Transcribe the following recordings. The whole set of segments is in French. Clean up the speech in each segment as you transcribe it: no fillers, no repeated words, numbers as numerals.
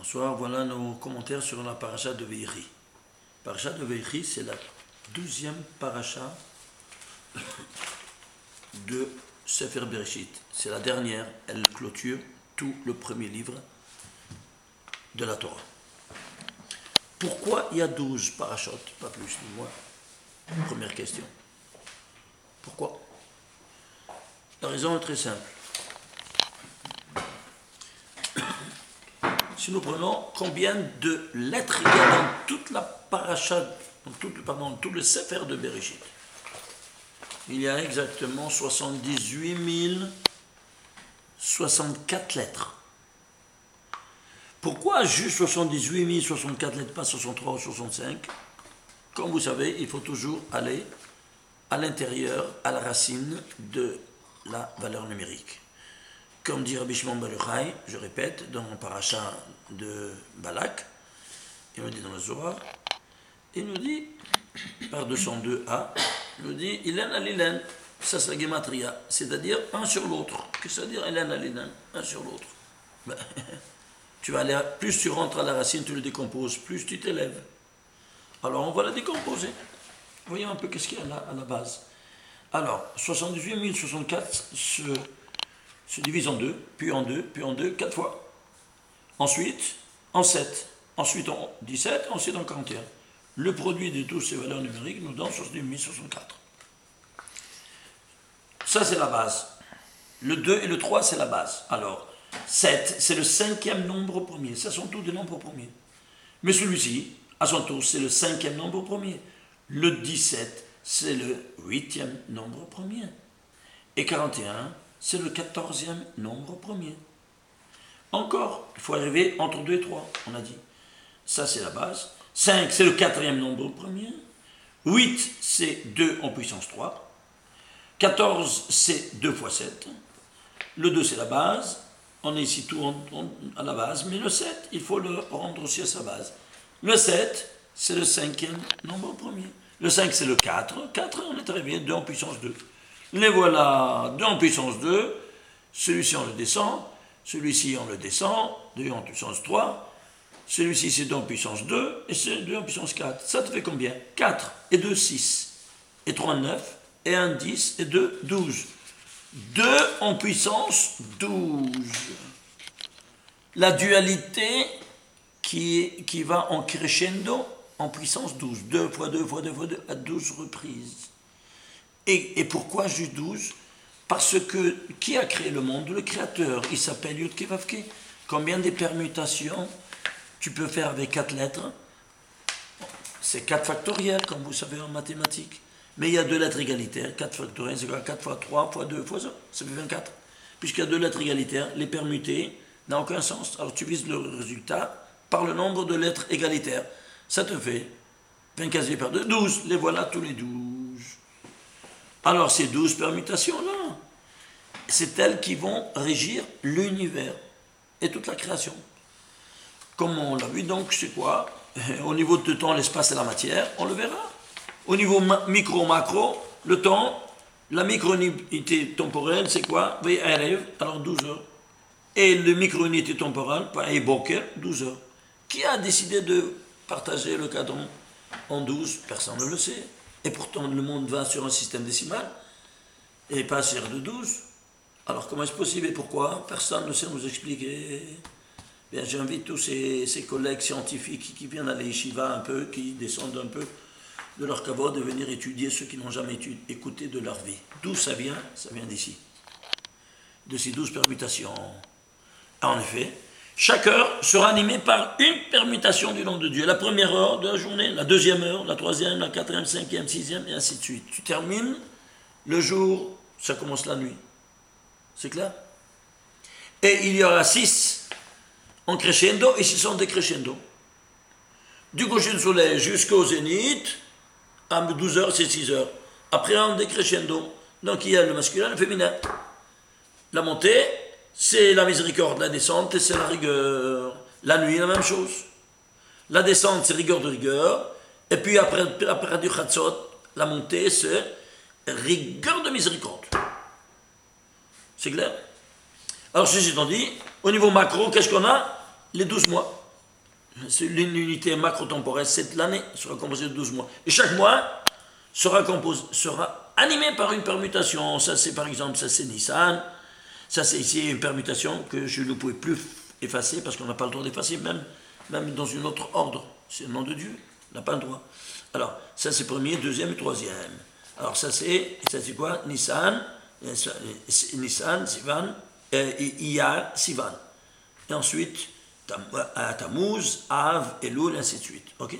Bonsoir, voilà nos commentaires sur la paracha de Veïchi. Paracha de Veïchi, c'est la 12e paracha de Sefer Bereshit. C'est la dernière, elle clôture tout le premier livre de la Torah. Pourquoi il y a 12 parachotes, pas plus ni moins? Première question. Pourquoi? La raison est très simple. Si nous prenons combien de lettres il y a dans toute la paracha, dans tout le Sefer de Bereshit, il y a exactement 78 064 lettres. Pourquoi juste 78 064 lettres, pas 63 ou 65? Comme vous savez, il faut toujours aller à l'intérieur, à la racine de la valeur numérique. Comme dit Rabbi Shimon bar Yochai, je répète, dans le paracha de Balak, il nous dit dans le Zohar, il nous dit, par 202a, il nous dit, Ilen alilen, ça c'est la gematria, c'est-à-dire un sur l'autre. Qu'est-ce que ça veut dire, Ilen alilen, un sur l'autre? Ben, tu vas aller, plus tu rentres à la racine, tu le décomposes, plus tu t'élèves. Alors on va la décomposer. Voyons un peu qu'est-ce qu'il y a à la base. Alors, 78 064 se divise en deux, puis en deux, 4 fois. Ensuite, en 7, ensuite en 17, ensuite en 41. Le produit de toutes ces valeurs numériques nous donne 78 064. Ça, c'est la base. Le 2 et le 3, c'est la base. Alors, 7, c'est le 5e nombre premier. Ça sont tous des nombres premiers. Mais celui-ci, à son tour, c'est le 5e nombre premier. Le 17, c'est le 8e nombre premier. Et 41, c'est le 14e nombre premier. Encore, il faut arriver entre 2 et 3, on a dit. Ça, c'est la base. 5, c'est le 4e nombre premier. 8, c'est 2 en puissance 3. 14, c'est 2 fois 7. Le 2, c'est la base. On est ici tout à la base. Mais le 7, il faut le rendre aussi à sa base. Le 7, c'est le 5e nombre premier. Le 5, c'est le 4. 4, on est arrivé 2 en puissance 2. Les voilà, 2 en puissance 2, celui-ci on le descend, celui-ci on le descend, 2 en puissance 3, celui-ci c'est 2 en puissance 2, et c'est 2 en puissance 4. Ça te fait combien? 4, et 2, 6, et 3, 9, et 1, 10, et 2, 12. 2 en puissance 12. La dualité qui va en crescendo en puissance 12. 2 fois 2 fois 2 fois 2 à 12 reprises. Et pourquoi juste 12? Parce que qui a créé le monde? Le créateur. Il s'appelle Yud-Keh Vav-Keh. Combien de permutations tu peux faire avec 4 lettres? C'est 4 factoriels, comme vous savez en mathématiques. Mais il y a 2 lettres égalitaires. 4 factoriels, c'est quoi? 4 fois 3 fois 2 fois ça. Ça fait 24. Puisqu'il y a 2 lettres égalitaires, les permuter n'a aucun sens. Alors tu vises le résultat par le nombre de lettres égalitaires. Ça te fait 24 par 2, 12. Les voilà tous les 12. Alors ces 12 permutations-là, c'est elles qui vont régir l'univers et toute la création. Comme on l'a vu, donc, c'est quoi? Au niveau de temps, l'espace et la matière, on le verra. Au niveau micro-macro, le temps, la micro-unité temporelle, c'est quoi? Alors 12 heures. Et le micro-unité temporelle, et Boker, 12 heures. Qui a décidé de partager le cadran en 12? Personne ne le sait. Et pourtant, le monde va sur un système décimal et pas sur de 12. Alors, comment est-ce possible et pourquoi? Personne ne sait nous expliquer. Bien, j'invite tous ces collègues scientifiques qui viennent à l'Yeshiva un peu, qui descendent un peu de leur kavod de venir étudier ceux qui n'ont jamais écouté de leur vie. D'où ça vient? Ça vient d'ici. De ces 12 permutations. En effet, chaque heure sera animée par une permutation du nom de Dieu. La première heure de la journée, la deuxième heure, la troisième, la quatrième, cinquième, sixième, et ainsi de suite. Tu termines le jour, ça commence la nuit. C'est clair? Et il y aura 6 en crescendo et 6 en décrescendo. Du coucher du soleil jusqu'au zénith, à 12 heures, c'est 6 heures. Après, en décrescendo. Donc il y a le masculin et le féminin. La montée, c'est la miséricorde. La descente, c'est la rigueur. La nuit, la même chose. La descente, c'est rigueur de rigueur. Et puis après du Chatzot, la montée, c'est rigueur de miséricorde. C'est clair? Alors, ceci étant dit, au niveau macro, qu'est-ce qu'on a? Les 12 mois. C'est l'unité macro-temporelle, c'est l'année, sera composée de 12 mois. Et chaque mois sera animé par une permutation. Ça, c'est par exemple, ça c'est Nissan. Ça, c'est ici une permutation que je ne pouvais plus effacer parce qu'on n'a pas le droit d'effacer, même dans une autre ordre. C'est le nom de Dieu, on n'a pas le droit. Alors, ça c'est premier, deuxième et troisième. Alors, ça c'est quoi? Nissan, Sivan, Iyar, Sivan. Et ensuite, Tammuz, Av, Elul, et ainsi de suite. Ok?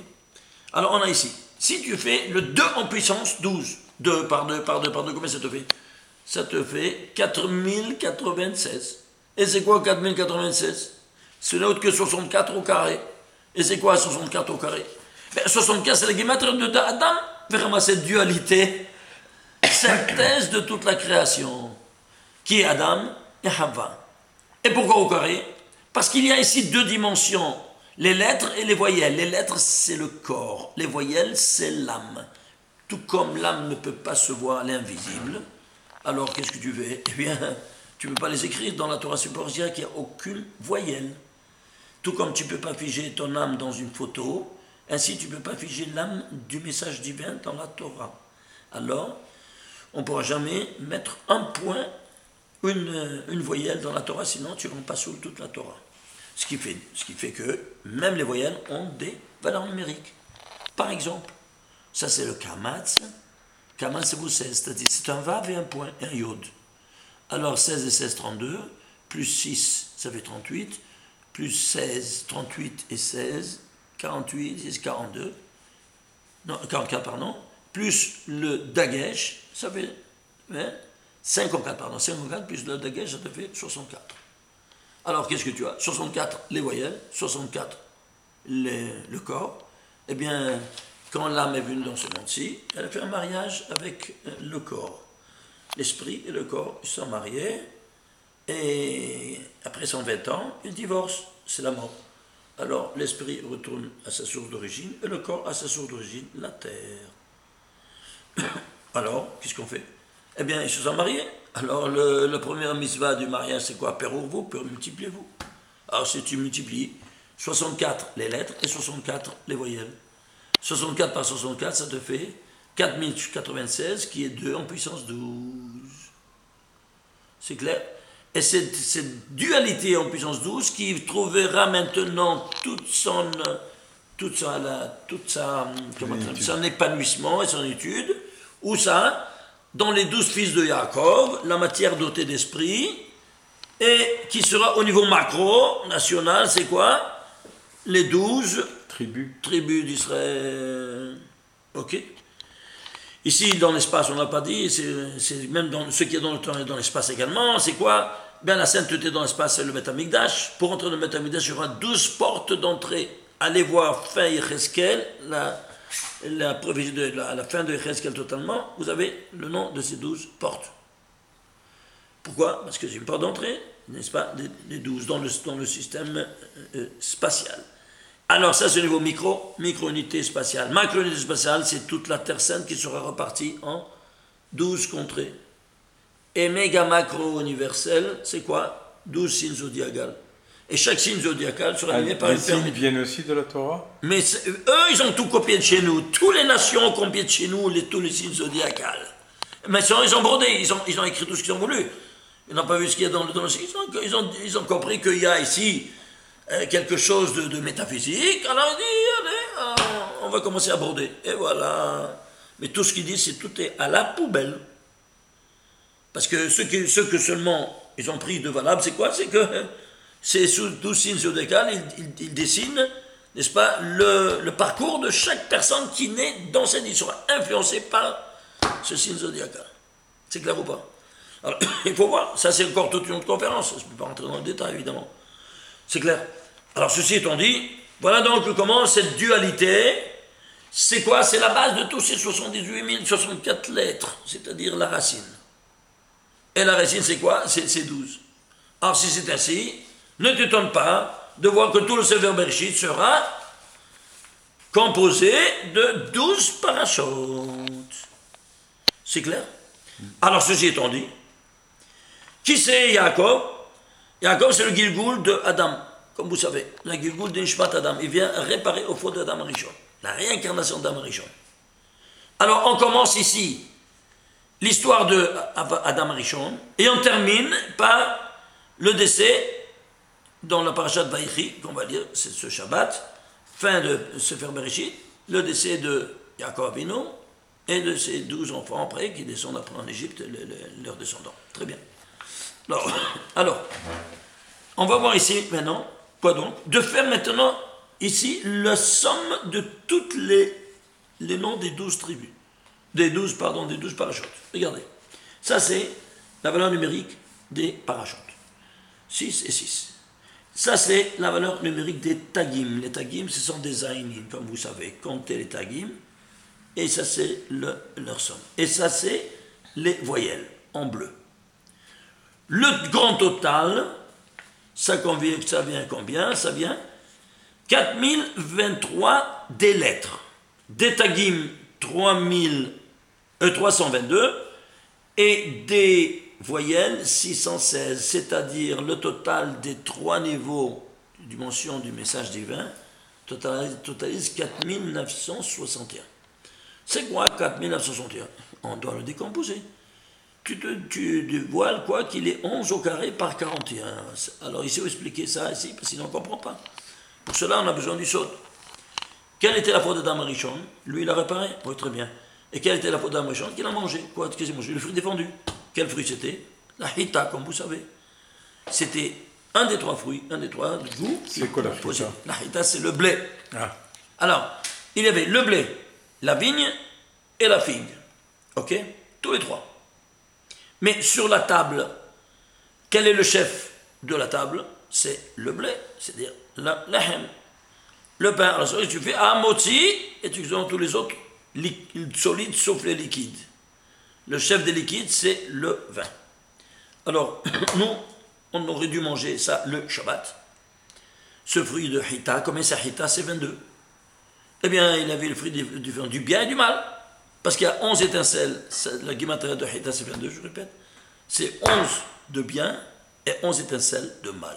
Alors, on a ici, si tu fais le 2 en puissance 12, 2 par 2 par 2 par 2, combien ça te fait? Ça te fait 4096. Et c'est quoi 4096? Ce n'est autre que 64 au carré. Et c'est quoi 64 au carré? 64, c'est la guématrie de Adam. Vraiment, cette dualité, synthèse de toute la création, qui est Adam et Havva. Et pourquoi au carré? Parce qu'il y a ici deux dimensions, les lettres et les voyelles. Les lettres, c'est le corps. Les voyelles, c'est l'âme. Tout comme l'âme ne peut pas se voir l'invisible, alors qu'est-ce que tu fais? Eh bien, tu ne peux pas les écrire dans la Torah supérieure, qu'il n'y a aucune voyelle. Tout comme tu ne peux pas figer ton âme dans une photo, ainsi tu ne peux pas figer l'âme du message divin dans la Torah. Alors, on ne pourra jamais mettre un point, une voyelle dans la Torah, sinon tu ne rends pas sous toute la Torah. Ce qui fait que même les voyelles ont des valeurs numériques. Par exemple, ça c'est le kamatz. Kamatz c'est vous 16, c'est-à-dire c'est un vav et un point, et un yod. Alors 16 et 16, 32, plus 6, ça fait 38, plus 16, 38 et 16, 48, 6, 42, non, 44, pardon, plus le dagesh, ça fait 54, pardon, 54 plus le dagesh, ça te fait 64. Alors, qu'est-ce que tu as? 64 les voyelles, 64 le corps. Eh bien, quand l'âme est venue dans ce monde-ci, elle a fait un mariage avec le corps. L'esprit et le corps, ils sont mariés, et après 120 ans, ils divorcent, c'est la mort. Alors, l'esprit retourne à sa source d'origine, et le corps à sa source d'origine, la terre. Alors, qu'est-ce qu'on fait? Eh bien, ils se sont mariés. Alors, la première mitzvah du mariage, c'est quoi? Père-vous, multipliez-vous. Alors, si tu multiplies 64 les lettres et 64 les voyelles. 64 par 64, ça te fait 4096, qui est 2 en puissance 12. C'est clair? Et cette dualité en puissance 12 qui trouvera maintenant tout son épanouissement et son étude, où ça? Dans les 12 fils de Yaakov, la matière dotée d'esprit, et qui sera au niveau macro, national, c'est quoi? Les 12 tribus d'Israël. Ok? Ici, dans l'espace, on n'a pas dit, c'est même dans ce qui est dans le temps et dans l'espace également, c'est quoi? Bien, la sainteté dans l'espace, c'est le Beth Amikdash. Pour entrer dans le Beth Amikdash, il y aura 12 portes d'entrée. Allez voir fin Yecheskel, la fin de Yecheskel totalement, vous avez le nom de ces 12 portes. Pourquoi? Parce que c'est une porte d'entrée, n'est-ce pas, les 12 dans le système spatial. Alors ça c'est au niveau micro-unité spatiale. Macro-unité spatiale, c'est toute la Terre sainte qui sera repartie en 12 contrées. Et méga macro universel, c'est quoi? 12 signes zodiacales. Et chaque signe zodiacal sera animé par une permutation. Les signes viennent aussi de la Torah? Mais eux, ils ont tout copié de chez nous. Toutes les nations ont copié de chez nous tous les signes zodiacales. Mais ils ont brodé, ils ont écrit tout ce qu'ils ont voulu. Ils n'ont pas vu ce qu'il y a dans le signe. Ils ont compris qu'il y a ici quelque chose de métaphysique. Alors ils disent, allez, on va commencer à broder. Et voilà. Mais tout ce qu'ils disent, tout est à la poubelle. Parce que ceux que seulement ils ont pris de valable, c'est quoi? C'est que c'est sous 12 signes zodiacales, ils dessinent, n'est-ce pas, le parcours de chaque personne qui naît dans cette vie, sera influencée par ce signe zodiacal. C'est clair ou pas? Alors, il faut voir, ça c'est encore toute une autre conférence, je ne peux pas rentrer dans le détail évidemment. C'est clair? Alors ceci étant dit, voilà donc comment cette dualité, c'est quoi? C'est la base de tous ces 78 064 lettres, c'est-à-dire la racine. Et la racine c'est quoi? C'est 12. Alors si c'est ainsi, ne t'étonne pas de voir que tout le Sefer Bereshit sera composé de 12 parachutes. C'est clair? Alors ceci étant dit, qui c'est Yaakov? Yaakov c'est le Gilgoul de Adam. comme vous savez, la Gilgul d'Inshmat Adam, il vient réparer au fautes d'Adam Rishon, la réincarnation d'Adam Rishon. Alors on commence ici l'histoire de Adam Rishon et on termine par le décès dans la parashat Vaïchi, qu'on va dire, c'est ce Shabbat, fin de Sefer Bereshit, le décès de Yaakov Avinu et de ses 12 enfants après qui descendent après en Égypte, leurs descendants. Très bien. Alors, on va voir ici maintenant, quoi donc, de faire maintenant ici la somme de toutes les noms des 12 tribus, des 12 parachutes. Regardez, ça c'est la valeur numérique des parachutes. 6 et 6. Ça c'est la valeur numérique des tagim. Les tagim, ce sont des aïnim, comme vous savez, comptez les tagim, et ça c'est leur somme. Et ça c'est les voyelles, en bleu. Le grand total, ça vient combien? Ça vient 4023 des lettres. Des tagim, 322 et des voyelles 616, c'est-à-dire le total des 3 niveaux de dimension du message divin totalise 4961. C'est quoi 4961? On doit le décomposer. Tu dévoiles quoi qu'il est 11 au carré par 41. Alors il faut expliquer ça ici, parce que sinon on ne comprend pas. Pour cela, on a besoin du sod. Quelle était la faute d'Adam Rishon? Lui, il a réparé. Oui, très bien. Et quelle était la faute d'Adam Rishon? Qu'il a mangé. Quoi? Qu'est-ce qu'il a mangé? Le fruit défendu. Quel fruit c'était? La hita, comme vous savez. C'était un des 3 fruits, un des 3 goûts. C'est quoi la hita? La hita, c'est le blé. Ah. Alors, il y avait le blé, la vigne et la figue. Ok? Tous les 3. Mais sur la table, quel est le chef de la table? C'est le blé, c'est-à-dire l'ahem. Le pain. Alors, tu fais amoti et tu donnes tous les autres solides sauf les liquides. Le chef des liquides, c'est le vin. Alors, nous, on aurait dû manger ça le Shabbat. Ce fruit de hita, combien c'est hita? C'est 22. Eh bien, il avait le fruit du bien et du mal. Parce qu'il y a 11 étincelles. La guimatria de hita, c'est 22, je répète. C'est 11 de bien et 11 étincelles de mal.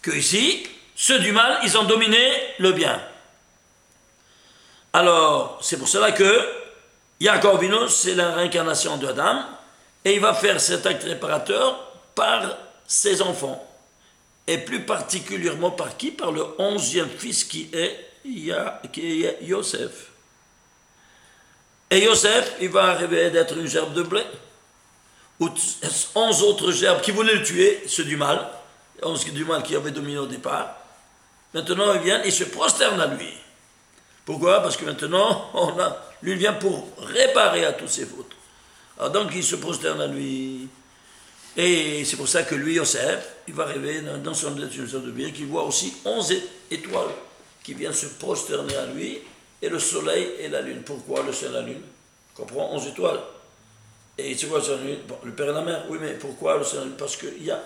Que ici, ceux du mal, ils ont dominé le bien. Alors, c'est pour cela que Yaakov Avinu, c'est la réincarnation d'Adam, et il va faire cet acte réparateur par ses enfants. Et plus particulièrement par qui? Par le 11e fils qui est Yosef. Et Yosef, il va arriver d'être une gerbe de blé. 11 autres gerbes qui voulaient le tuer, ceux du mal, 11 du mal qui avaient dominé au départ. Maintenant, ils viennent et se prosternent à lui. Pourquoi? Parce que maintenant, lui vient pour réparer à toutes ses fautes. Alors donc, il se prosterne à lui. Et c'est pour ça que lui, Yosef, il va arriver dans son de bien, qu'il voit aussi 11 étoiles qui viennent se prosterner à lui, et le soleil et la lune. Pourquoi le soleil et la lune? On comprend 11 étoiles. Et c'est quoi le soleil et la lune? Bon, le père et la mère, oui, mais pourquoi le soleil et la lune? Parce qu'il y a,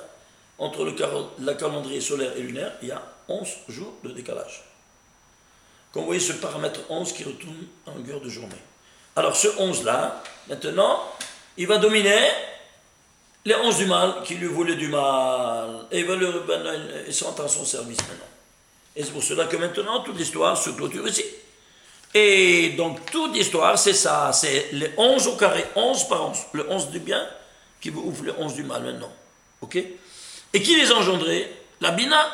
entre le calendrier solaire et lunaire, il y a 11 jours de décalage. Quand vous voyez ce paramètre 11 qui retourne en longueur de journée. Alors ce 11-là, maintenant, il va dominer les 11 du mal qui lui voulaient du mal. Et ils sont à son service maintenant. Et c'est pour cela que maintenant, toute l'histoire se clôture ici. Et donc, toute l'histoire, c'est ça. C'est les 11 au carré, 11 par 11. Le 11 du bien qui vous ouvre les 11 du mal maintenant. Ok? Et qui les a engendrés? La Bina.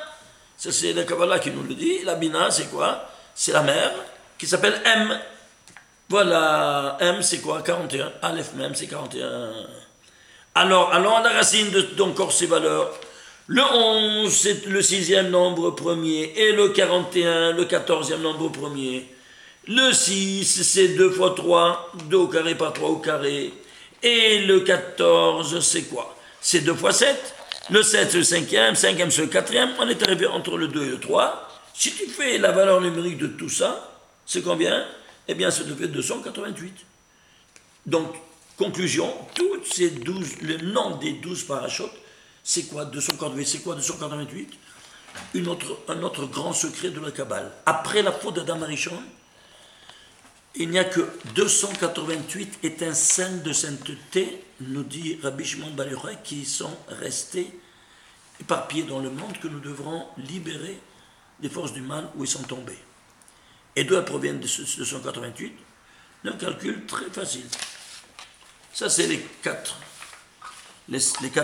Ça, c'est la Kabbalah qui nous le dit. La Bina, c'est quoi? C'est la mère qui s'appelle M. Voilà, M c'est quoi? 41. Aleph même, c'est 41. Alors, allons à la racine d'encore ces valeurs. Le 11, c'est le 6e nombre premier. Et le 41, le 14e nombre premier. Le 6, c'est 2 fois 3, 2 au carré par 3 au carré. Et le 14, c'est quoi? C'est 2 fois 7. Le 7, c'est le 5e, 5e, c'est le 4e. On est arrivé entre le 2 et le 3. Si tu fais la valeur numérique de tout ça, c'est combien? Eh bien, ça te fait 288. Donc, conclusion, toutes ces 12, le nom des 12 parachutes, c'est quoi 288? C'est quoi 288? Un autre grand secret de la Kabbale. Après la faute d'Adam Rishon, il n'y a que 288 étincelles de sainteté, nous dit Rabbi Shimon Bar Yochai, qui sont restées éparpillés dans le monde que nous devrons libérer des forces du mal où ils sont tombés. Et d'où elles proviennent de 288? D'un calcul très facile. Ça, c'est les quatre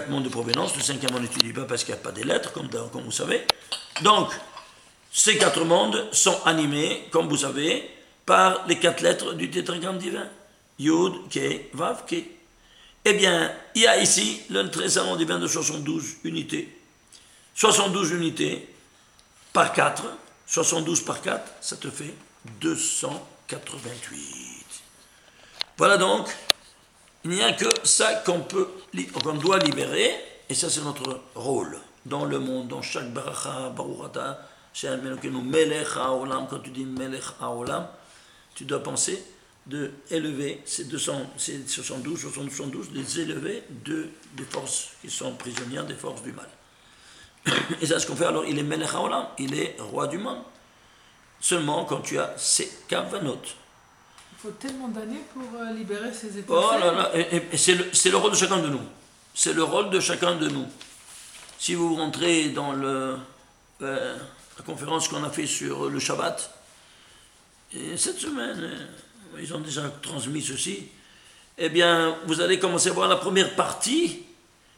mondes de provenance. Le cinquième, on n'étudie pas parce qu'il n'y a pas des lettres, comme vous savez. Donc, ces quatre mondes sont animés, comme vous savez, par les quatre lettres du tétragramme divin. Yud, Ke, Vav, Ke. Eh bien, il y a ici le trésor divin de 72 unités. 72 unités par 4. 72 par 4, ça te fait 288. Voilà donc, il n'y a que ça qu'on doit libérer, et ça c'est notre rôle dans le monde, dans chaque baracha, barurata, melech haolam. Quand tu dis melech haolam, tu dois penser de élever ces 72, les élever des forces qui sont prisonnières des forces du mal. Et c'est ce qu'on fait. Alors il est melech haolam, il est roi du monde. Seulement quand tu as ces kavanot. Il faut tellement d'années pour libérer ces étincelles. Oh là là, et c'est le rôle de chacun de nous. C'est le rôle de chacun de nous. Si vous rentrez dans la conférence qu'on a fait sur le Shabbat, et cette semaine, ils ont déjà transmis ceci, eh bien, vous allez commencer à voir la première partie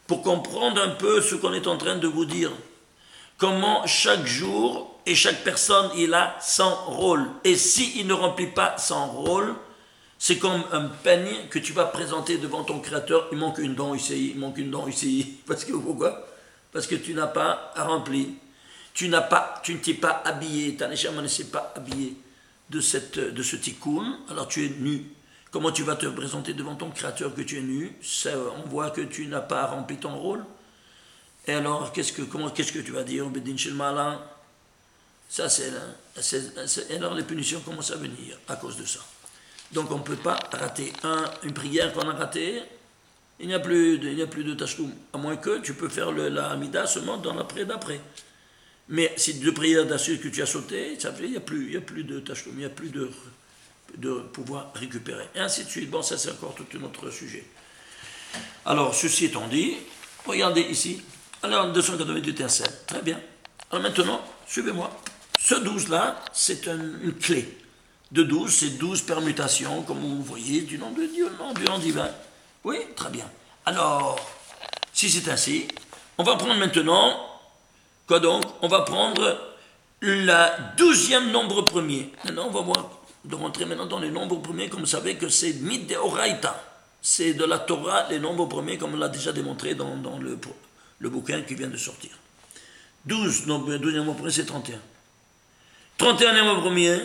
pour comprendre un peu ce qu'on est en train de vous dire. Comment chaque jour et chaque personne, il a son rôle. Et s'il ne remplit pas son rôle, c'est comme un peigne que tu vas présenter devant ton créateur. Il manque une dent ici, il manque une dent ici. Parce que pourquoi? Parce que tu n'as pas rempli. Tu ne t'es pas habillé. Ta neshama ne s'est pas habillée de ce tikkun. Alors tu es nu. Comment tu vas te présenter devant ton créateur que tu es nu? Ça, on voit que tu n'as pas rempli ton rôle. Et alors, qu'est-ce que tu vas dire? Bedin shel Ma'ala. Ça, alors les punitions commencent à venir à cause de ça. Donc, on ne peut pas rater une prière qu'on a ratée. Il n'y a plus de tashloum. À moins que tu peux faire la Hamida seulement dans l'après d'après. Mais si deux prières d'assurance que tu as sautées, ça fait il n'y a plus de tashloum, il n'y a plus de pouvoir récupérer. Et ainsi de suite. Bon, ça, c'est encore tout un autre sujet. Alors, ceci étant dit, regardez ici. Alors, 288 étincelles. Très bien. Alors maintenant, suivez-moi. Ce 12-là, c'est une clé. De 12, c'est 12 permutations, comme vous voyez, du nom de Dieu, du nom divin. Oui, très bien. Alors, si c'est ainsi, on va prendre maintenant, quoi donc? On va prendre le 12e nombre premier. Maintenant, on va voir, de rentrer maintenant dans les nombres premiers, comme vous savez que c'est Mideoraita. C'est de la Torah, les nombres premiers, comme on l'a déjà démontré dans le bouquin qui vient de sortir. 12e nombre premier, c'est 31. 31e nombre premier,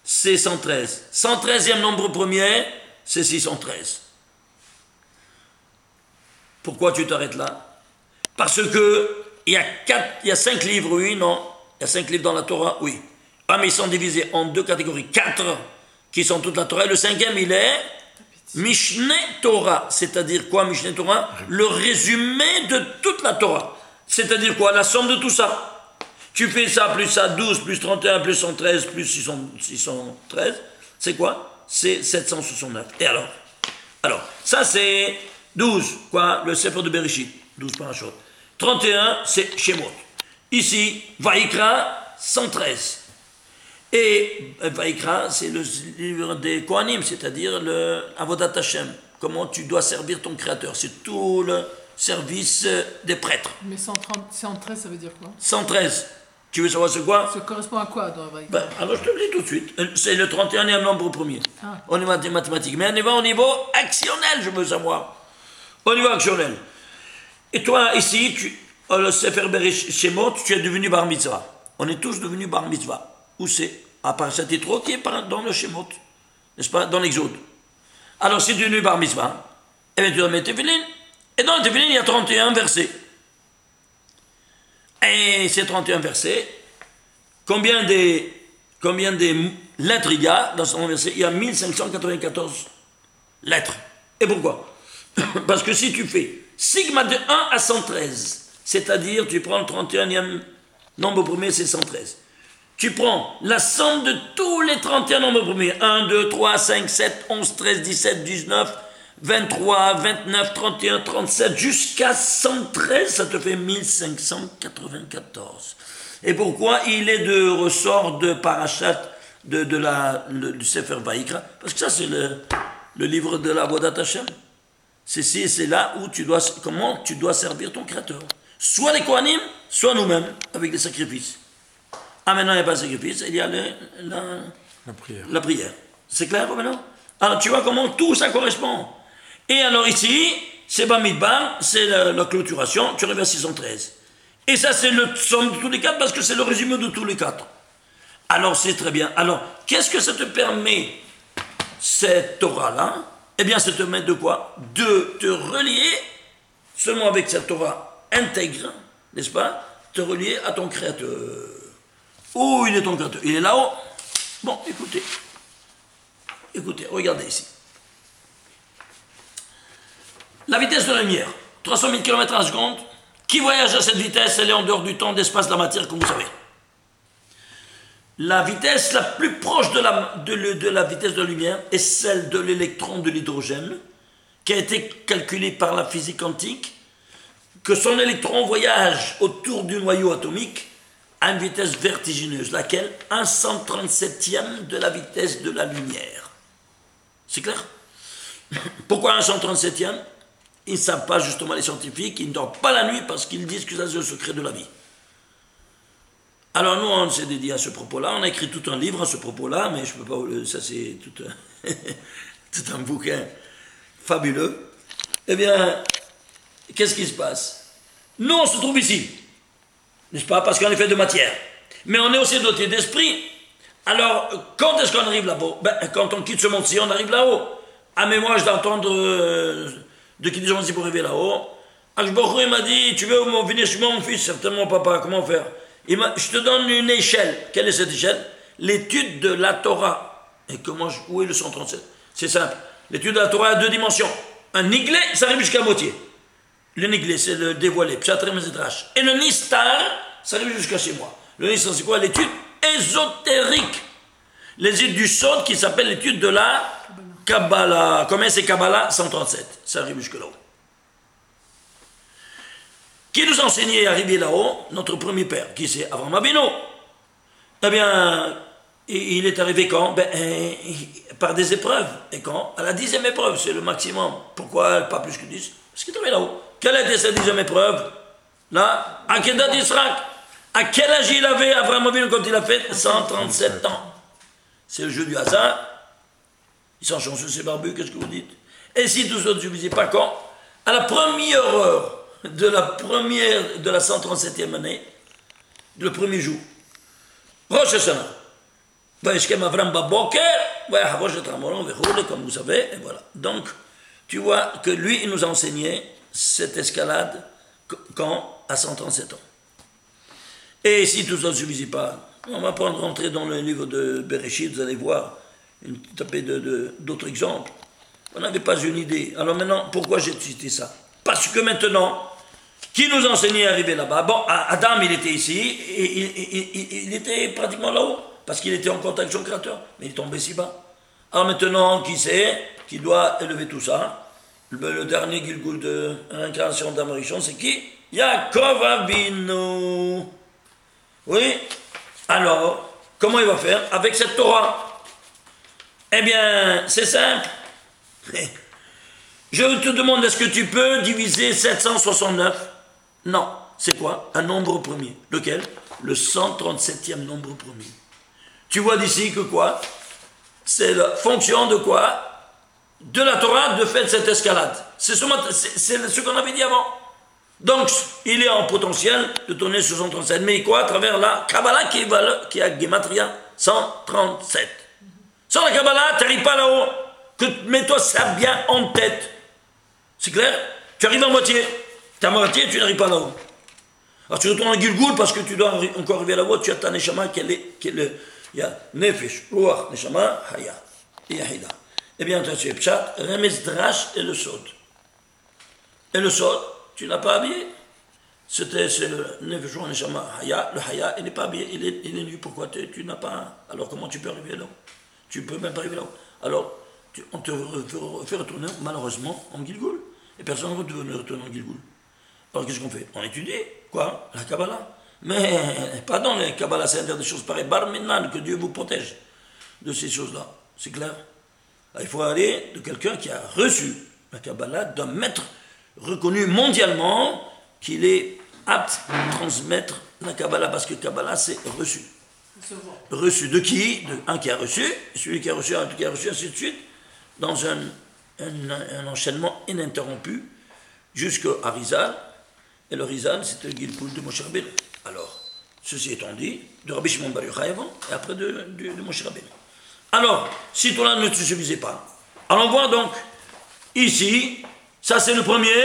c'est 113. 113e nombre premier, c'est 613. Pourquoi tu t'arrêtes là? Parce que il y a 5 livres, oui, non? Il y a 5 livres dans la Torah, oui. Ah, mais ils sont divisés en 2 catégories. 4 qui sont toute la Torah. Et le 5e, il est Mishneh Torah. C'est-à-dire quoi, Mishneh Torah? Le résumé de toute la Torah. C'est-à-dire quoi? La somme de tout ça. Tu fais ça, plus ça, 12, plus 31, plus 113, plus 613. C'est quoi? C'est 769. Et alors, ça c'est 12, quoi? Le Sefer de Bereshit, 12 parachutes. 31, c'est Shemot. Ici, Vaikra, 113. Et Vaikra, c'est le livre des Kohanim, c'est-à-dire le Avodat Hashem. Comment tu dois servir ton créateur. C'est tout le service des prêtres. Mais 113, ça veut dire quoi? 113. Tu veux savoir c'est quoi? Ça correspond à quoi dans Vaikra? Alors je te le dis tout de suite. C'est le 31e nombre premier. Ah. On est mathématique. Mais on va au niveau actionnel, je veux savoir. Au niveau actionnel. Et toi, ici, le Sefer Bereshit, tu es devenu bar mitzvah. On est tous devenus bar mitzvah. Où c'est? À part cet Yitro qui est dans le Shemot. N'est-ce pas? Dans l'Exode. Alors, si tu es devenu bar mitzvah, eh bien, tu dois mettre Tefillin. Et dans le Tefillin, il y a 31 versets. Et ces 31 versets, combien des lettres il y a dans ce verset? Il y a 1594 lettres. Et pourquoi? Parce que si tu fais sigma de 1 à 113, c'est-à-dire tu prends le 31e nombre premier, c'est 113. Tu prends la somme de tous les 31 nombres premiers. 1, 2, 3, 5, 7, 11, 13, 17, 19, 23, 29, 31, 37, jusqu'à 113, ça te fait 1594. Et pourquoi il est de ressort de Parashat, du Sefer Vaïkra? Parce que ça, c'est le livre de la Avodat Hashem. C'est là où comment tu dois servir ton Créateur. Soit les Kohanim, soit nous-mêmes, avec les sacrifices. Ah, maintenant, il n'y a pas de sacrifice, il y a la prière. C'est clair, maintenant? Alors, tu vois comment tout ça correspond. Et alors ici, c'est Bamidbar, c'est la clôturation, tu arrives à 613. Et ça, c'est le somme de tous les quatre, parce que c'est le résumé de tous les quatre. Alors, c'est très bien. Alors, qu'est-ce que ça te permet, cette Torah-là? Eh bien, ça te permet de quoi? De te relier, seulement avec cette Torah intègre, n'est-ce pas? Te relier à ton Créateur. Où il est ton Créateur? Il est là-haut. Bon, écoutez, regardez ici. La vitesse de la lumière, 300 000 km à la seconde. Qui voyage à cette vitesse, elle est en dehors du temps, d'espace, de la matière, comme vous savez. La vitesse la plus proche de la vitesse de la lumière est celle de l'électron de l'hydrogène, qui a été calculée par la physique quantique, que son électron voyage autour du noyau atomique à une vitesse vertigineuse, laquelle 1/137e de la vitesse de la lumière. C'est clair? Pourquoi 1/137e? Ils ne savent pas, justement, les scientifiques, ils ne dorment pas la nuit parce qu'ils disent que ça, c'est le secret de la vie. Alors nous, on s'est dédié à ce propos-là, on a écrit tout un livre à ce propos-là, mais je ne peux pas, ça c'est tout un bouquin fabuleux. Eh bien, qu'est-ce qui se passe? Nous, on se trouve ici, n'est-ce pas? Parce qu'on est fait de matière. Mais on est aussi doté d'esprit. Alors, quand est-ce qu'on arrive là-haut? Quand on quitte ce monde-ci, on arrive là-haut. Ah, mais moi, je dois entendre de quitter ce monde-ci pour arriver là-haut. Akshbokhu, il m'a dit, tu veux venir chez moi, mon fils? Certainement, papa, comment faire? Je te donne une échelle. Quelle est cette échelle? L'étude de la Torah. Et où est le 137? C'est simple. L'étude de la Torah a 2 dimensions. Un niglet, ça arrive jusqu'à moitié. Le niglet, c'est le dévoilé. Pshatrim Midrash. Et le nistar, ça arrive jusqu'à chez moi. Le nistar, c'est quoi? L'étude ésotérique. L'étude du Sod qui s'appelle l'étude de la Kabbalah. Combien c'est Kabbalah? 137. Ça arrive jusque là-haut. Qui nous a enseigné à arriver là-haut? Notre premier père, qui c'est Avraham Avinu. Eh bien, il est arrivé quand? Par des épreuves. Et quand? À la 10e épreuve, c'est le maximum. Pourquoi pas plus que 10? Parce qu'il est arrivé là-haut. Quelle était cette 10e épreuve? Là, à Kedat Yisraël. À quel âge il avait Avraham Avinu quand il a fait? 137 ans. C'est le jeu du hasard. Ils sont chanceux, ces barbus, qu'est-ce que vous dites? Et si tout ça ne suffisait pas, quand? À la première heure de la 137e année, le premier jour, Rosh Hashanah, comme vous savez, et voilà. Donc, tu vois que lui, il nous a enseigné cette escalade quand? À 137 ans. Et si tout ça ne suffisait pas, on va prendre rentrer dans le livre de Bereshit, vous allez voir, taper d'autres exemples. On n'avait pas une idée. Alors maintenant, pourquoi j'ai cité ça? Parce que maintenant, qui nous enseignait à arriver là-bas? Bon, Adam, il était ici, et il était pratiquement là-haut, parce qu'il était en contact avec son Créateur, mais il est tombé si bas. Alors maintenant, qui c'est qui doit élever tout ça? Le dernier Gilgul de l'incarnation d'Amarichon, c'est qui? Yaakov Avinu. Oui? Alors, comment il va faire avec cette Torah? Eh bien, c'est simple. Je te demande, est-ce que tu peux diviser 769? Non. C'est quoi? Un nombre premier. Lequel? Le 137e nombre premier. Tu vois d'ici que quoi? C'est la fonction de quoi? De la Torah de faire cette escalade. C'est ce qu'on avait dit avant. Donc, il est en potentiel de tourner sur 137. Mais quoi? À travers la Kabbalah qui a Gematria 137. Sans la Kabbalah, tu n'arrives pas là-haut. Mets-toi ça bien en tête. C'est clair? Tu arrives à moitié. Tu es à moitié, tu n'arrives pas là-haut. Alors tu retournes en Gilgul parce que tu dois encore arriver là-haut. Tu as ta Neshama il y a Nefesh, Ruach, Neshama, Haya, Yahida. Eh bien, tu as Pshat, Remez Drash et le Sod. Et le Sod, tu n'as pas habillé. C'est le Nefesh, Ruach, Neshama, Haya. Le Haya, il n'est pas habillé, il est nu. Pourquoi tu n'as pas? Alors comment tu peux arriver là-haut? Tu ne peux même pas arriver là-haut. Alors, on te fait retourner malheureusement en Gilgoul. Et personne ne veut retourner en Gilgoul. Alors qu'est-ce qu'on fait? On étudie, quoi? La Kabbalah. Mais, pardon, la Kabbalah, c'est des choses pareilles. Bar Minan, que Dieu vous protège de ces choses-là. C'est clair? Il faut aller de quelqu'un qui a reçu la Kabbalah, d'un maître reconnu mondialement, qu'il est apte à transmettre la Kabbalah, parce que Kabbalah, c'est reçu. Reçu de qui? De un qui a reçu, celui qui a reçu, un qui a reçu, ainsi de suite, dans un enchaînement ininterrompu, jusqu'à Rizal. Et le Rizal, c'était le Gilgoul de Moshe Rabbeinu. Alors, ceci étant dit, de Rabbi Shimon Bar Yochai avant, et après de Moshe Rabbeinu. Alors, si tout là ne te suffisait pas, allons voir donc, ici, ça c'est le premier,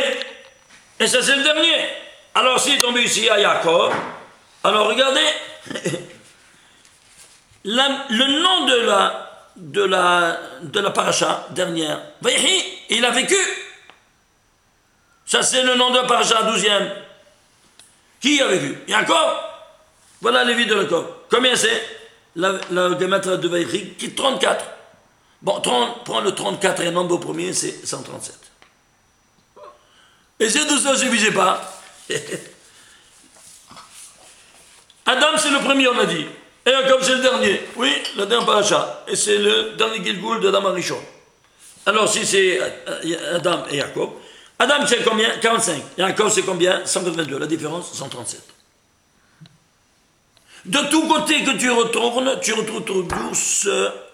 et ça c'est le dernier. Alors, s'il est tombé ici à Yaakov, alors regardez, le nom de la paracha dernière, Vaïhi, il a vécu. Ça c'est le nom de la paracha 12e. Qui a vécu? Yaakov. Voilà les vies de Yaakov. Combien c'est? La gématrie de Vaïchi, qui est 34. Bon, prends le 34 et nombre au premier, c'est 137. Et si tout ça ne suffisait pas, Adam c'est le premier, on a dit. Et Jacob c'est le dernier. Oui, le dernier paracha. Et c'est le dernier Gilgoul de Adam Arishon. Alors si c'est Adam et Jacob, Adam c'est combien? 45. Et Jacob c'est combien? 182. La différence, 137. De tous côtés que tu retournes, tu retrouves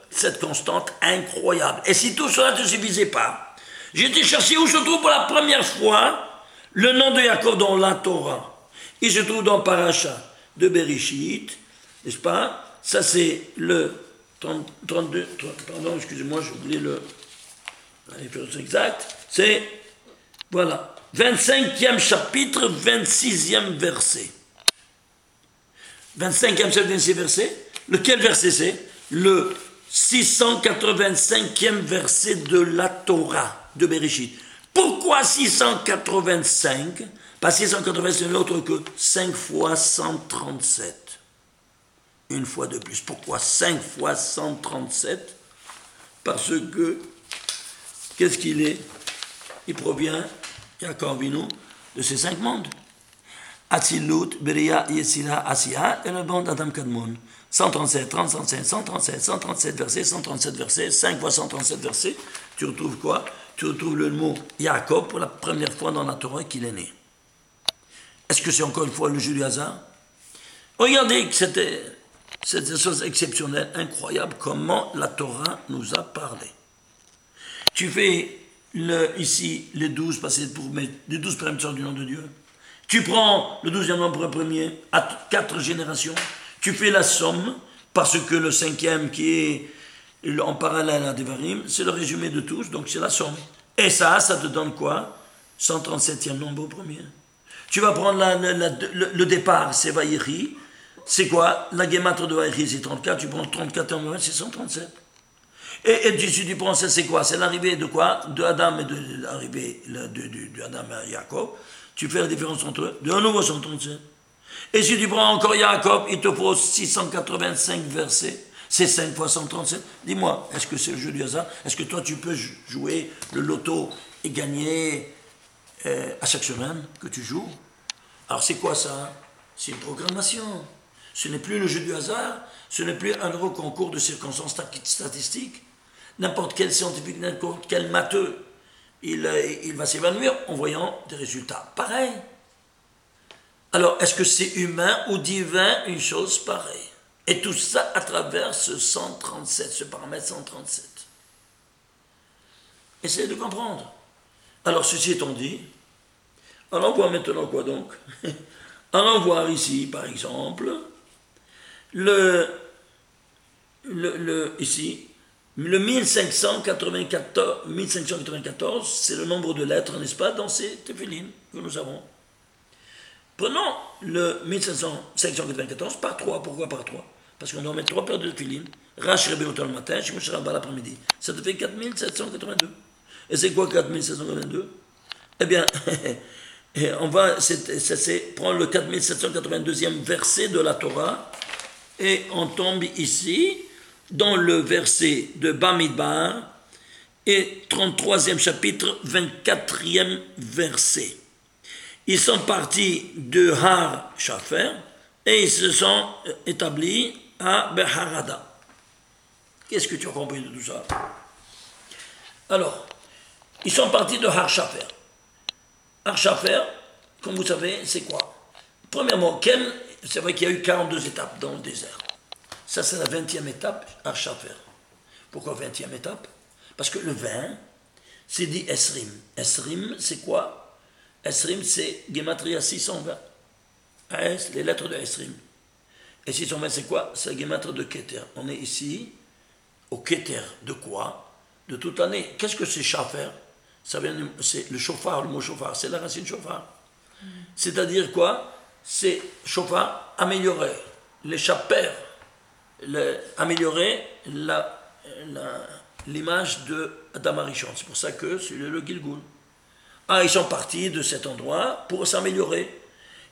cette constante incroyable. Et si tout cela ne te suffisait pas, j'ai été chercher où se trouve pour la première fois le nom de Jacob dans la Torah. Il se trouve dans Paracha de Bereshit, n'est-ce pas? Ça c'est le 32, pardon, excusez-moi, j'ai oublié la référence exacte. C'est, voilà, 25e chapitre, 26e verset. 25e chapitre, 26e verset. Lequel verset c'est? Le 685e verset de la Torah de Bereshit. Pourquoi 685? Pas 685, c'est l'autre que 5 fois 137. Une fois de plus. Pourquoi 5 fois 137? Parce que, qu'est-ce qu'il est? Il provient, Yaakov Avinu, de ces 5 mondes. Atzilut, Beria, Yetzira, Asiya, et le monde d'Adam Kadmon. 137, 137, 137, 137 versets, 137 versets, 5 fois 137 versets. Tu retrouves quoi? Tu retrouves le mot Yaakov pour la première fois dans la Torah qu'il est né. Est-ce que c'est encore une fois le jeu du hasard? Regardez que c'était cette chose exceptionnelle, incroyable, comment la Torah nous a parlé. Tu fais ici les 12, passer pour les 12 préemptions du nom de Dieu. Tu prends le 12e nombre premier à 4 générations. Tu fais la somme, parce que le 5e qui est en parallèle à Devarim, c'est le résumé de tous, donc c'est la somme. Et ça te donne quoi? 137e nombre au premier. Tu vas prendre le départ, c'est Vaïri. C'est quoi? La gématrie de Vaïri, c'est 34. Tu prends 34 en c'est 137. Et tu prends ça, c'est quoi? C'est l'arrivée de quoi? De Adam et de l'arrivée de Adam et Jacob. Tu fais la différence entre eux. De nouveau 137. Et si tu prends encore Jacob, il te faut 685 versets. C'est 5 fois 137. Dis-moi, est-ce que c'est le jeu du hasard? Est-ce que toi, tu peux jouer le loto et gagner à chaque semaine que tu joues? Alors c'est quoi ça? C'est une programmation. Ce n'est plus le jeu du hasard, ce n'est plus un nouveau concours de circonstances statistiques. N'importe quel scientifique, n'importe quel matheux, il va s'évanouir en voyant des résultats pareils. Alors, est-ce que c'est humain ou divin une chose pareille? Et tout ça à travers ce 137, ce paramètre 137. Essayez de comprendre. Alors, ceci étant dit, allons voir maintenant quoi donc? Allons voir ici, par exemple, ici, le 1594, c'est le nombre de lettres, n'est-ce pas, dans ces téphilines que nous avons. Prenons le 1594 par 3. Pourquoi par 3? Parce qu'on doit mettre 3 paires de téphilines. Rash Rebbeoto le matin, Shemosh Rabba l'après-midi. Ça te fait 4782. Et c'est quoi 4782? Eh bien, on va prendre le 4782e verset de la Torah et on tombe ici dans le verset de Bamidbar et 33e chapitre, 24e verset. Ils sont partis de Har Shafer et ils se sont établis à Beharada. Qu'est-ce que tu as compris de tout ça? Alors, ils sont partis de Har Shafer. Har Shafer, comme vous savez, c'est quoi? Premièrement, c'est vrai qu'il y a eu 42 étapes dans le désert. Ça, c'est la 20e étape, Har Shafer. Pourquoi 20e étape? Parce que le 20, c'est dit Esrim. Esrim, c'est quoi? Esrim, c'est Gematria 620. Les lettres de Esrim. Et 620, c'est quoi? C'est la Gematria de Keter. On est ici, au Keter. De quoi? De toute l'année. Qu'est-ce que c'est Shafer? C'est le chauffard, le mot chauffard, c'est la racine chauffard. C'est-à-dire quoi? C'est chauffard amélioré. Les chapers, améliorer l'image de Adam Arishon. C'est pour ça que c'est le Gilgul. Ils sont partis de cet endroit pour s'améliorer.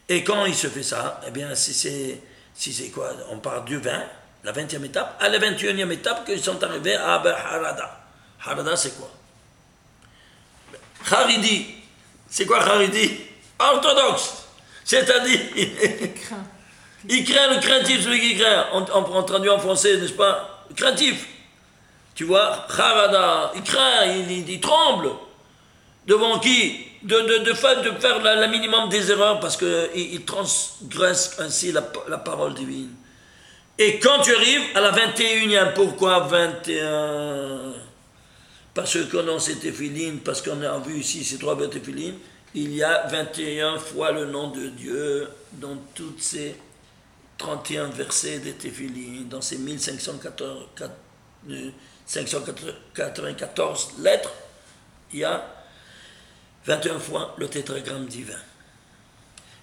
Et quand il se fait ça, eh bien, si c'est quoi? On part du 20, la 20e étape, à la 21e étape, qu'ils sont arrivés à Harada. Harada, c'est quoi? Haridi. C'est quoi Haridi? Orthodoxe. C'est-à-dire, il craint le craintif, celui qui craint. On traduit en français, n'est-ce pas? Craintif. Tu vois, Harada, il craint, il tremble. Devant qui? De faire la minimum des erreurs parce qu'il transgresse ainsi la parole divine. Et quand tu arrives à la 21e, pourquoi 21? Parce qu'on a ces téphilines, parce qu'on a vu ici ces 3 téphilines, il y a 21 fois le nom de Dieu dans toutes ces 31 versets des téphilines, dans ces 1594 lettres, il y a 21 fois le tétragramme divin.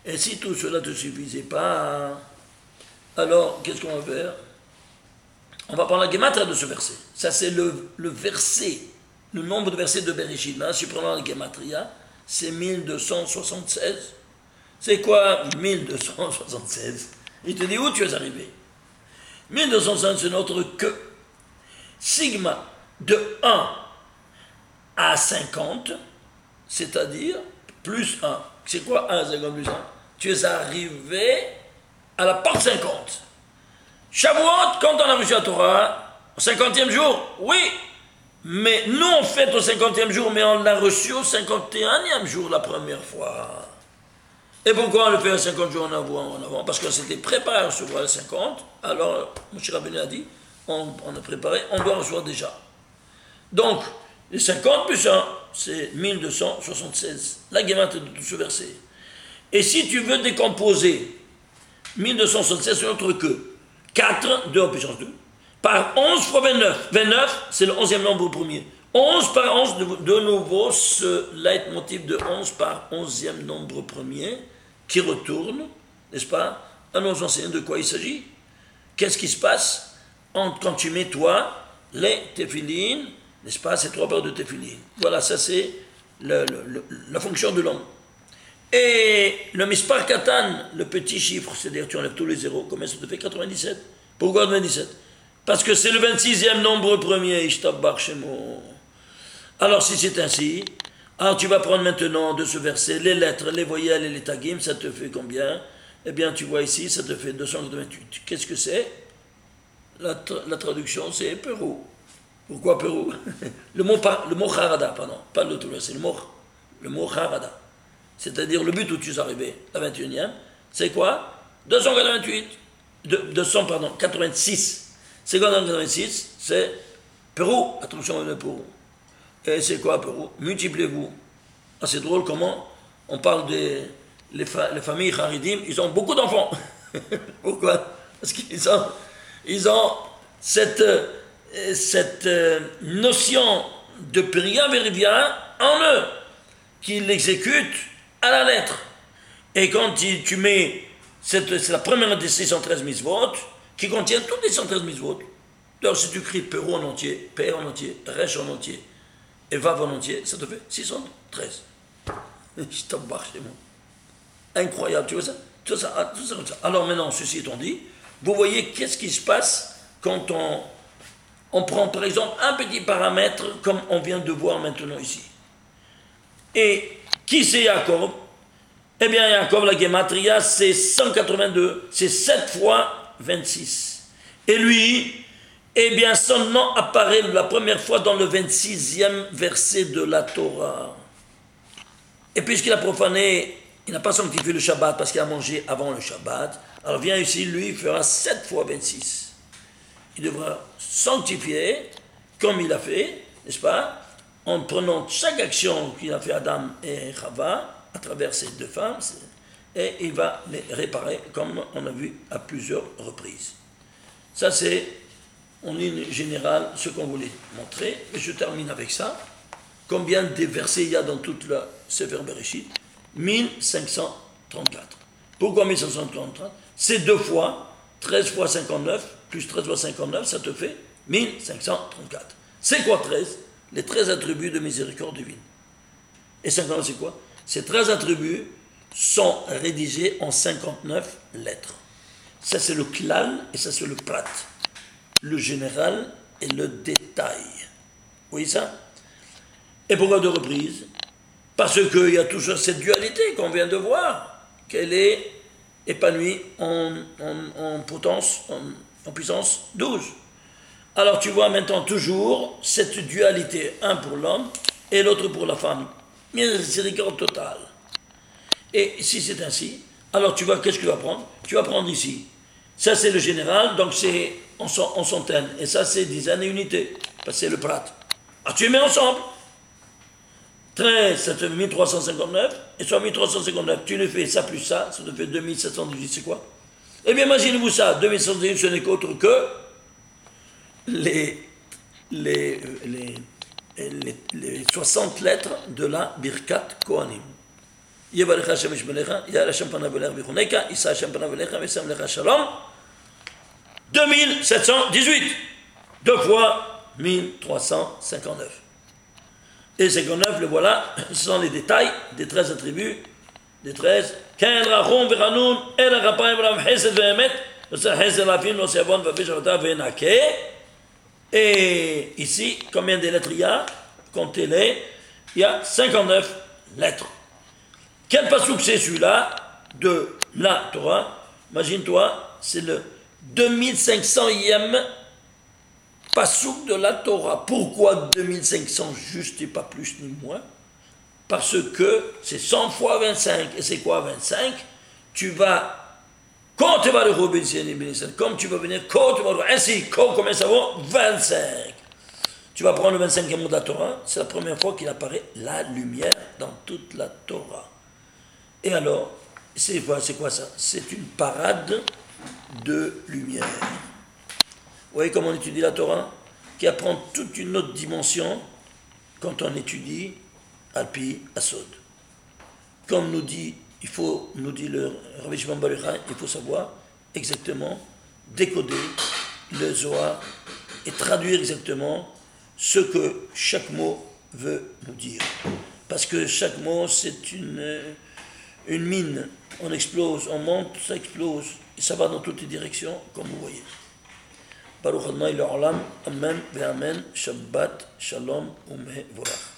Et si tout cela ne te suffisait pas, alors qu'est-ce qu'on va faire? On va prendre la gematria de ce verset. Ça, c'est le verset, le nombre de versets de Bereshit. Là, si tu prends la gematria, c'est 1276. C'est quoi 1276? Il te dit où tu es arrivé. 1276, c'est notre que. Sigma de 1 à 50, c'est-à-dire plus 1. C'est quoi 1 à 50 plus 1? Tu es arrivé à la porte 50. Shavuot, quand on a reçu la Torah, au 50e jour, oui. Mais nous, on fête au 50e jour, mais on l'a reçu au 51e jour la première fois. Et pourquoi on le fait à 50 jours en avant? Parce qu'on s'était préparé à recevoir le 50. Alors, M. Rabbeinu a dit, on a préparé, on doit recevoir déjà. Donc, les 50 plus 1, c'est 1276. La gematria de tout ce verset. Et si tu veux décomposer 1276 sur notre que 4, 2 en puissance 2, par 11 fois 29. 29, c'est le 11e nombre premier. 11 par 11, de nouveau, ce leitmotiv de 11 par 11e nombre premier, qui retourne, n'est-ce pas, à nos enseignants de quoi il s'agit. Qu'est-ce qui se passe quand tu mets, toi, les téphilines, n'est-ce pas, ces 3 paires de téphilines. Voilà, ça c'est la fonction de l'homme. Et le mispar katan, le petit chiffre, c'est-à-dire tu enlèves tous les zéros, combien ça te fait? 97. Pourquoi 97? Parce que c'est le 26e nombre premier, Ishtabach Shemo. Alors si c'est ainsi, alors tu vas prendre maintenant de ce verset les lettres, les voyelles et les tagim, ça te fait combien? Eh bien tu vois ici, ça te fait 228. Qu'est-ce que c'est? La traduction c'est Pérou. Pourquoi Pérou? le mot harada, pardon, pas le tout, c'est le mot harada. C'est-à-dire le but où tu es arrivé, la 21e, c'est quoi? 86. C'est quoi dans 86? C'est Pérou, attention le Pérou. Et c'est quoi Pérou? Multipliez-vous. Ah, c'est drôle comment on parle des les familles Haridim, ils ont beaucoup d'enfants. Pourquoi? Parce qu'ils ont cette notion de Priya Verivia en eux, qu'ils l'exécutent à la lettre. Et quand tu mets, c'est la première des 613 mitzvot, qui contient toutes les 113 mitzvot. Donc si tu cries Pérou en entier, Père en entier, Resh en entier, et Vav en entier, ça te fait 613. Je t'embarque chez moi. Incroyable, tu vois ça? Tout ça comme ça. Alors maintenant, ceci étant dit, vous voyez qu'est-ce qui se passe quand on prend par exemple un petit paramètre comme on vient de voir maintenant ici. Et qui c'est Jacob? Eh bien Jacob, la Gematria, c'est 182, c'est 7 fois 26. Et lui, eh bien son nom apparaît la première fois dans le 26e verset de la Torah. Et puisqu'il a profané, il n'a pas sanctifié le Shabbat parce qu'il a mangé avant le Shabbat, alors viens ici, lui, il fera 7 fois 26. Il devra sanctifier comme il a fait, n'est-ce pas, en prenant chaque action qu'il a fait Adam et Chava à travers ces deux femmes, et il va les réparer comme on a vu à plusieurs reprises. Ça c'est, en ligne générale, ce qu'on voulait montrer, et je termine avec ça. Combien de versets il y a dans toute la Sefer Bereshit? 1534. Pourquoi 1534? C'est 2 fois 13 fois 59, plus 13 fois 59, ça te fait 1534. C'est quoi 13? Les 13 attributs de miséricorde divine. Et 59, c'est quoi? Ces 13 attributs sont rédigés en 59 lettres. Ça, c'est le klal et ça, c'est le prat. Le général et le détail. Vous voyez ça? Et pourquoi 2 reprises? Parce qu'il y a toujours cette dualité qu'on vient de voir, qu'elle est épanouie en potence, en puissance 12. Alors tu vois maintenant toujours cette dualité, un pour l'homme et l'autre pour la femme. Miséricorde totale. Et si c'est ainsi, alors tu vois, qu'est-ce que tu vas prendre? Tu vas prendre ici. Ça c'est le général, donc c'est en centaines. Et ça c'est dizaines et unités, parce que c'est le prat. Alors tu les mets ensemble. 13, ça te fait 1359, et sur 1359, tu le fais ça plus ça te fait 2718, c'est quoi? Eh bien, imaginez-vous ça, 2718, ce n'est qu'autre que les 60 lettres de la Birkat Kohanim. Yevarecha Hashem Ishmerecha, Yahar Hashem panav elecha v'choneka, Yisa Hashem panav elecha v'sam lecha shalom, 2718, 2 fois 1359. Et 59, le voilà, ce sont les détails des 13 attributs, des 13. Et ici, combien de lettres il y a? Comptez-les. Il y a 59 lettres. Quel passouk c'est celui-là de la Torah? Imagine-toi, c'est le 2500e passouk de la Torah. Pourquoi 2500 juste et pas plus ni moins? Parce que c'est 100 fois 25. Et c'est quoi 25? Tu vas, quand tu vas le comme tu vas venir, quand tu vas ainsi, combien ça vaut? 25. Tu vas prendre le 25e mot de la Torah. C'est la première fois qu'il apparaît la lumière dans toute la Torah. Et alors, c'est quoi ça? C'est une parade de lumière. Vous voyez comment on étudie la Torah? Qui apprend toute une autre dimension quand on étudie Alpi Asod. Comme nous dit le Rabbi Shimon Bar Yochai, il faut savoir exactement décoder le Zohar et traduire exactement ce que chaque mot veut nous dire. Parce que chaque mot, c'est une mine. On explose, on monte, ça explose. Et ça va dans toutes les directions, comme vous voyez. Baruch Adonai Le'olam, Amen ve'Amen, Shabbat, Shalom, U'Mevorach.